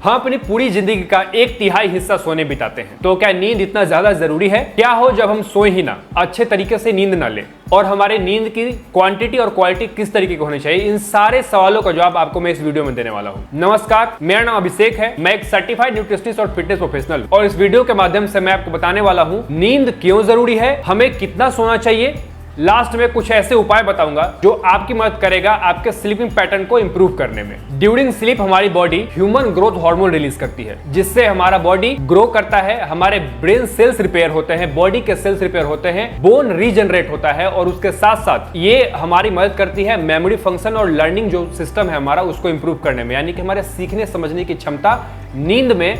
हम अपनी पूरी जिंदगी का 1/3 हिस्सा सोने बिताते हैं, तो क्या नींद इतना ज्यादा जरूरी है? क्या हो जब हम सोए ही ना, अच्छे तरीके से नींद ना ले, और हमारे नींद की क्वांटिटी और क्वालिटी किस तरीके की होनी चाहिए? इन सारे सवालों का जवाब आपको मैं इस वीडियो में देने वाला हूं। नमस्कार, मेरा नाम अभिषेक है, मैं एक सर्टिफाइड न्यूट्रिशनिस्ट और फिटनेस प्रोफेशनल, और इस वीडियो के माध्यम से मैं आपको बताने वाला हूं नींद क्यों जरूरी है, हमें कितना सोना चाहिए। लास्ट में कुछ ऐसे उपाय बताऊंगा जो आपकी मदद करेगा आपके स्लीपिंग पैटर्न को इंप्रूव करने में। ड्यूरिंग स्लीप हमारी body human growth hormone release करती है, जिससे हमारा बॉडी ग्रो करता है, हमारे ब्रेन सेल्स रिपेयर होते हैं, बॉडी के सेल्स रिपेयर होते हैं, बोन रीजनरेट होता है, और उसके साथ साथ ये हमारी मदद करती है मेमोरी फंक्शन और लर्निंग जो सिस्टम है हमारा उसको इंप्रूव करने में, यानी कि हमारे सीखने समझने की क्षमता नींद में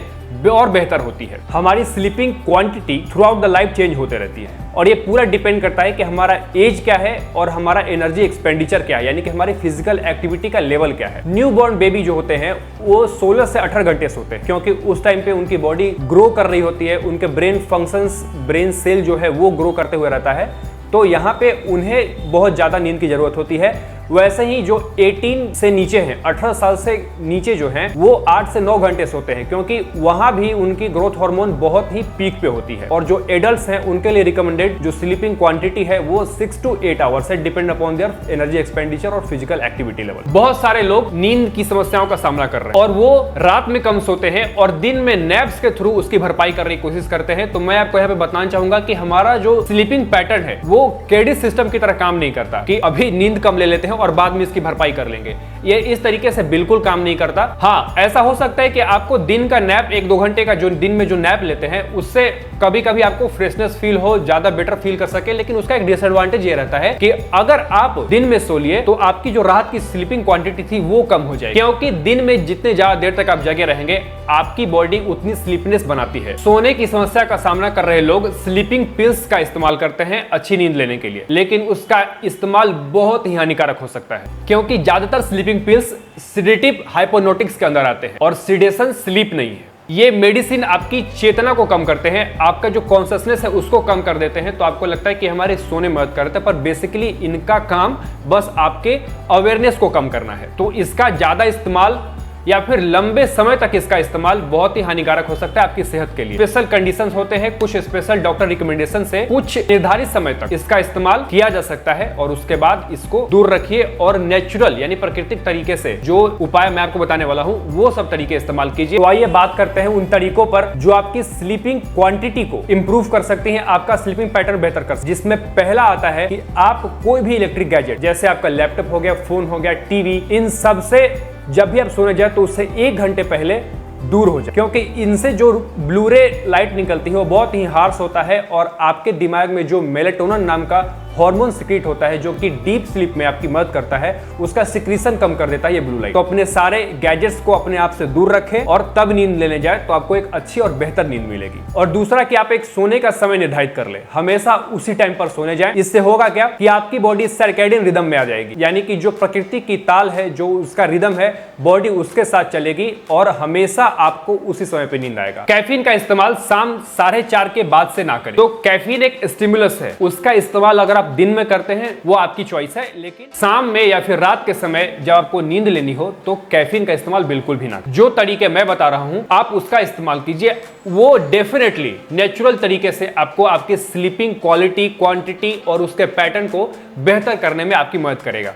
और बेहतर होती है। हमारी sleeping quantity through out the life change होते रहती है, और ये पूरा डिपेंड करता है कि हमारा एज क्या है और हमारा एनर्जी एक्सपेंडिचर क्या है, यानी कि हमारी फिजिकल एक्टिविटी का लेवल क्या है। न्यू बॉर्न बेबी जो होते हैं वो 16 से 18 घंटे सोते हैं, क्योंकि उस टाइम पे उनकी बॉडी ग्रो कर रही होती है, उनके ब्रेन फंक्शंस, ब्रेन सेल जो है वो ग्रो करते हुए रहता है, तो यहाँ पे उन्हें बहुत ज्यादा नींद की जरूरत होती है। वैसे ही जो 18 से नीचे हैं, 18 साल से नीचे जो हैं, वो 8 से 9 घंटे सोते हैं, क्योंकि वहां भी उनकी ग्रोथ हार्मोन बहुत ही पीक पे होती है। और जो एडल्ट्स हैं उनके लिए रिकमेंडेड जो स्लीपिंग क्वांटिटी है वो 6 to 8 आवर्स है, depend upon their energy expenditure और फिजिकल एक्टिविटी लेवल। बहुत सारे लोग नींद की समस्याओं का सामना कर रहे हैं और वो रात में कम सोते हैं और दिन में नैप्स के थ्रू उसकी भरपाई करने की कोशिश करते हैं। तो मैं आपको यहाँ पे बताना चाहूंगा कि हमारा जो स्लीपिंग पैटर्न है वो क्रेडिट सिस्टम की तरह काम नहीं करता कि अभी नींद कम ले लेते हैं और बाद में इसकी भरपाई कर लेंगे। ये इस तरीके से बिल्कुल काम नहीं करता। हाँ, ऐसा हो सकता है कि आपको दिन का नैप 1-2 घंटे का जो दिन में जो नैप लेते हैं उससे कभी कभी आपको फ्रेशनेस फील हो, ज्यादा बेटर फील कर सके, लेकिन उसका एक डिसएडवांटेज ये रहता है कि अगर आप दिन में सो लिए तो आपकी जो रात की स्लीपिंग क्वांटिटी थी वो कम हो जाएगी, क्योंकि दिन में जितने ज्यादा देर तक आप जगे रहेंगे आपकी बॉडी उतनी स्लीपनेस बनाती है। सोने की समस्या का सामना कर रहे लोग स्लीपिंग पिल्स का इस्तेमाल करते हैं अच्छी नींद लेने के लिए, लेकिन उसका इस्तेमाल बहुत ही हानिकारक हो सकता है, क्योंकि ज्यादातर स्लीपिंग पिल्स सिडेटिव हाइपोनोटिक्स के अंदर आते हैं, और सिडेशन स्लीप नहीं है। ये मेडिसिन आपकी चेतना को कम करते हैं, आपका जो कॉन्शियसनेस है उसको कम कर देते हैं, तो आपको लगता है कि हमारे सोने में मदद करते हैं, पर बेसिकली इनका काम बस आपके अवेयरनेस को कम करना है। तो इसका ज्यादा इस्तेमाल या फिर लंबे समय तक इसका इस्तेमाल बहुत ही हानिकारक हो सकता है आपकी सेहत के लिए। स्पेशल कंडीशंस होते हैं, कुछ स्पेशल डॉक्टर रिकमेंडेशन से कुछ निर्धारित समय तक इसका इस्तेमाल किया जा सकता है, और उसके बाद इसको दूर रखिए और नेचुरल यानी प्राकृतिक तरीके से जो उपाय मैं आपको बताने वाला हूँ वो सब तरीके इस्तेमाल कीजिए। तो आइए बात करते हैं उन तरीकों पर जो आपकी स्लीपिंग क्वांटिटी को इंप्रूव कर सकती हैं, आपका स्लीपिंग पैटर्न बेहतर कर सकती है। जिसमें पहला आता है कि आप कोई भी इलेक्ट्रिक गैजेट, जैसे आपका लैपटॉप हो गया, फोन हो गया, टीवी, इन सब से जब भी आप सोने जाए तो उससे 1 घंटे पहले दूर हो जाए, क्योंकि इनसे जो ब्लू रे लाइट निकलती है वो बहुत ही हार्श होता है, और आपके दिमाग में जो मेलेटोनिन नाम का हार्मोन सिक्रीट होता है जो कि डीप स्लीप में आपकी मदद करता है, उसका सिक्रीशन कम कर देता है ये ब्लू लाइट। तो अपने सारे गैजेट्स को अपने आप से दूर रखें और तब नींद लेने जाए, तो आपको एक अच्छी और बेहतर नींद मिलेगी। और दूसरा कि आप एक सोने का समय निर्धारित कर ले, हमेशा उसी टाइम पर सोने जाएं। इससे होगा क्या कि आपकी बॉडी सर्कैडियन रिदम में आ जाएगी, यानी कि जो प्रकृति की ताल है, जो उसका रिदम है, बॉडी उसके साथ चलेगी और हमेशा आपको उसी समय पे नींद आएगा। कैफीन का इस्तेमाल शाम 4:30 के बाद से ना करें। तो कैफीन एक स्टिमुलस है, उसका इस्तेमाल अगर आप दिन में करते हैं वो आपकी चॉइस है, लेकिन शाम में या फिर रात के समय जब आपको नींद लेनी हो तो कैफीन का इस्तेमाल बिल्कुल भी ना करें। जो तरीके मैं बता रहा हूं आप उसका इस्तेमाल कीजिए, वो डेफिनेटली नेचुरल तरीके से आपको आपकी स्लीपिंग क्वालिटी, क्वांटिटी और उसके पैटर्न को बेहतर करने में आपकी मदद करेगा।